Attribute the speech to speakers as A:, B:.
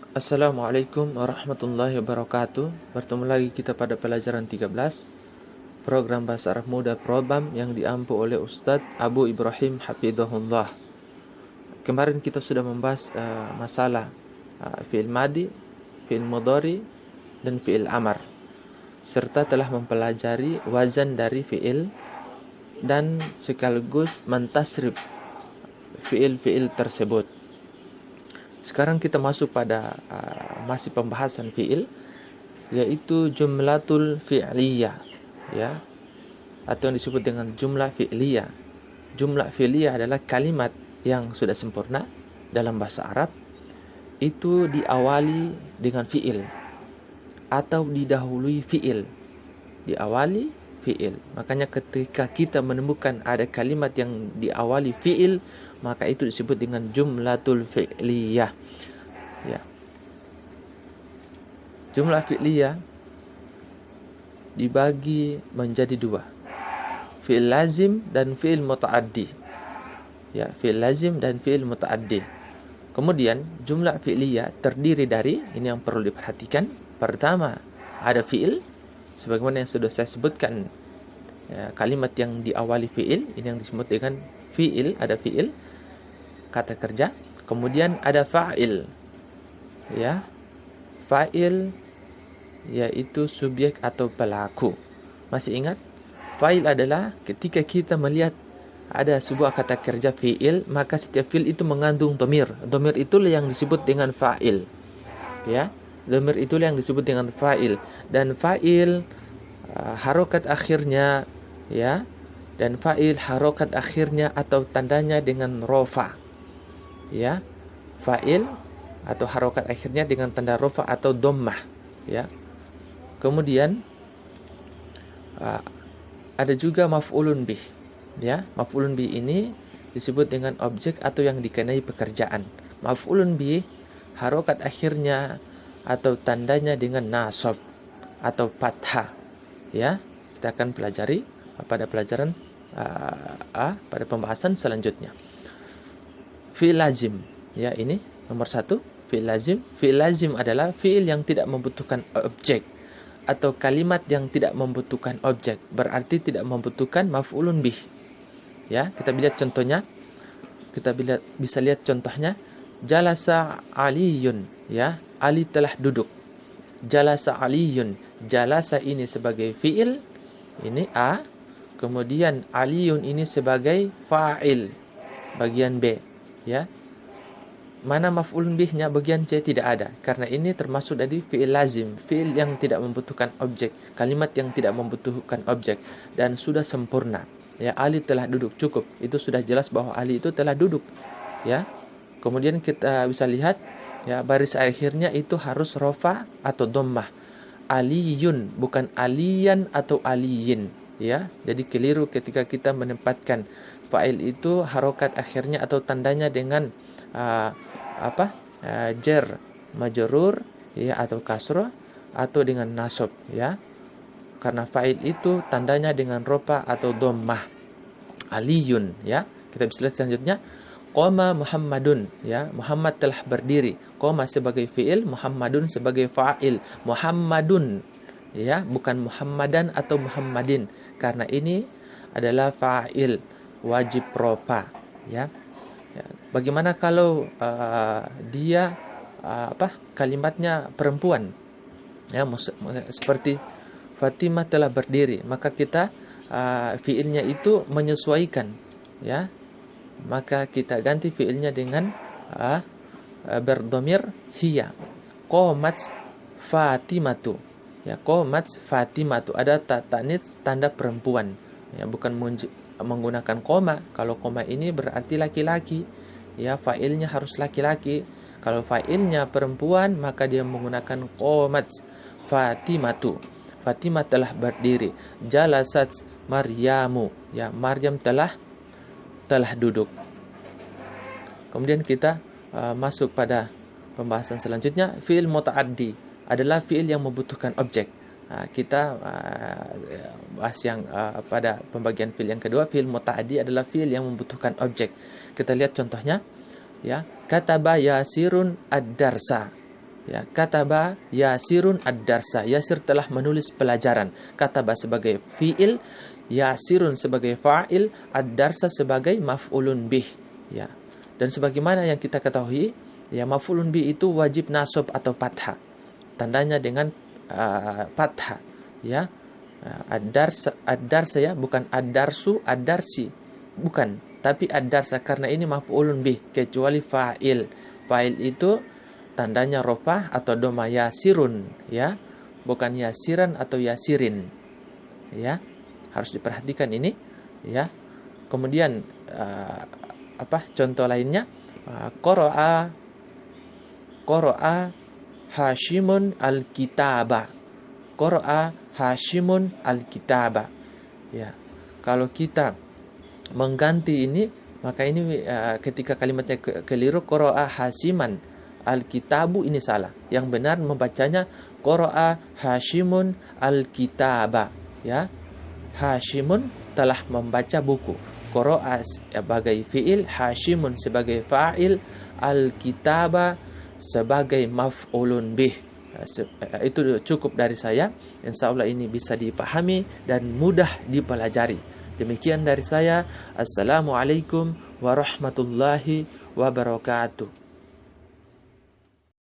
A: Assalamualaikum warahmatullahi wabarakatuh. Bertemu lagi kita pada pelajaran 13 program Bahasa Arab Muda Probam yang diampu oleh Ustadz Abu Ibrahim Hafidhahullah. Kemarin kita sudah membahas masalah fi'il madi, fi'il mudhari, dan fi'il amar, serta telah mempelajari wazan dari fi'il dan sekaligus mentasrif fi'il-fi'il tersebut. Sekarang kita masuk pada masih pembahasan fi'il, yaitu jumlatul fi'liyah, ya, atau yang disebut dengan jumlah fi'liyah. Jumlah fi'liyah adalah kalimat yang sudah sempurna dalam bahasa Arab, itu diawali dengan fi'il atau didahului fi'il. Diawali fi'il. Makanya ketika kita menemukan ada kalimat yang diawali fi'il, maka itu disebut dengan jumlatul fi'liyah. Ya. Jumlah fi'liyah dibagi menjadi dua, fi'il lazim dan fi'il muta'addi. Ya, fi'il lazim dan fi'il muta'addi. Kemudian jumlah fi'liyah terdiri dari, ini yang perlu diperhatikan. Pertama, ada fi'il, sebagaimana yang sudah saya sebutkan, ya, kalimat yang diawali fi'il, ini yang disebut dengan fi'il, ada fi'il, kata kerja. Kemudian ada fa'il, ya, fa'il yaitu subjek atau pelaku. Masih ingat? Fa'il adalah ketika kita melihat ada sebuah kata kerja fi'il, maka setiap fi'il itu mengandung dhamir. Dhamir itulah yang disebut dengan fa'il. Ya, dhamir itulah yang disebut dengan fa'il. Dan fa'il harokat akhirnya, ya, dan fa'il harokat akhirnya atau tandanya dengan rofa. Ya, fa'il atau harokat akhirnya dengan tanda rofa atau dhammah, ya. Kemudian ada juga maf'ulun bih, ya. Maf'ulun bih ini disebut dengan objek atau yang dikenai pekerjaan. Maf'ulun bih harokat akhirnya atau tandanya dengan nasab atau fathah, ya. Kita akan pelajari pada pelajaran pada pembahasan selanjutnya. Fi'il lazim, ya, ini nomor 1, fi'il lazim. Fi'il lazim adalah fi'il yang tidak membutuhkan objek atau kalimat yang tidak membutuhkan objek, berarti tidak membutuhkan maf'ulun bih. Ya, kita lihat contohnya. Kita bisa lihat contohnya. Jalasa Aliyun, ya, Ali telah duduk. Jalasa Aliyun, jalasa ini sebagai fi'il, ini A. Kemudian Aliyun ini sebagai fa'il, bagian B, ya. Mana maf'ulun bihnya bagian C? Tidak ada, karena ini termasuk dari fi'il lazim, fi'il yang tidak membutuhkan objek, kalimat yang tidak membutuhkan objek dan sudah sempurna. Ya, Ali telah duduk, cukup. Itu sudah jelas bahwa Ali itu telah duduk, ya. Kemudian kita bisa lihat, ya, baris akhirnya itu harus rofa atau dhammah. Aliyun, bukan aliyan atau aliyin, ya. Jadi keliru ketika kita menempatkan fa'il itu harokat akhirnya atau tandanya dengan jar majrur, ya, atau kasroh atau dengan nasab, ya. Karena fa'il itu tandanya dengan rofa atau dhammah. Aliyun, ya. Kita bisa lihat selanjutnya. Qoma Muhammadun, ya, Muhammad telah berdiri. Qoma sebagai fi'il, Muhammadun sebagai fa'il. Muhammadun, ya, bukan Muhammadan atau Muhammadin, karena ini adalah fa'il, wajib rofa, ya. Ya. Bagaimana kalau dia kalimatnya perempuan, ya, seperti Fatimah telah berdiri, maka kita fiilnya itu menyesuaikan, ya, maka kita ganti fiilnya dengan berdhamir hiya. Qomat Fatimatu, ya, qomat Fatimatu, ada ta'nits tanda perempuan, ya, bukan menggunakan koma. Kalau koma ini berarti laki-laki, ya, fa'ilnya harus laki-laki. Kalau fa'ilnya perempuan, maka dia menggunakan qomat Fatimatu. Fatimah telah berdiri. Jalasat Maryamu, ya, Maryam telah duduk. Kemudian kita masuk pada pembahasan selanjutnya. Fi'il muta'addi adalah fi'il yang membutuhkan objek. Kita bahas yang pada pembagian fi'il yang kedua. Fi'il muta'addi adalah fi'il yang membutuhkan objek. Kita lihat contohnya, ya. Kataba Yasirun ad-darsa, Ya, kataba Yasirun ad-darsa. Yasir telah menulis pelajaran. Kataba sebagai fiil, Yasirun sebagai fa'il, ad-darsa sebagai maf'ulun bih. Ya. Dan sebagaimana yang kita ketahui, ya maf'ulun bih itu wajib nasab atau fathah. Tandanya dengan fathah, ya. Ad-darsa ya, bukan ad-darsu, ad-darsi. Bukan, tapi ad-darsa karena ini maf'ulun bih kecuali fa'il. Fa'il itu tandanya rofah atau doma yasirun, ya, bukan yasiran atau yasirin, ya, harus diperhatikan ini, ya. Kemudian contoh lainnya, qara'a Hashimun al-kitaba, qara'a Hashimun al-kitaba, ya. Kalau kita mengganti ini, maka ini ketika kalimatnya keliru, qara'a Hasiman al-kitabu, ini salah. Yang benar membacanya qara'a Hashimun al-kitaba, ya. Hashimun telah membaca buku. Qara'a sebagai fiil, Hashimun sebagai fa'il, al-kitaba sebagai maf'ulun bih. Itu cukup dari saya. Insyaallah ini bisa dipahami dan mudah dipelajari. Demikian dari saya. Assalamualaikum warahmatullahi wabarakatuh.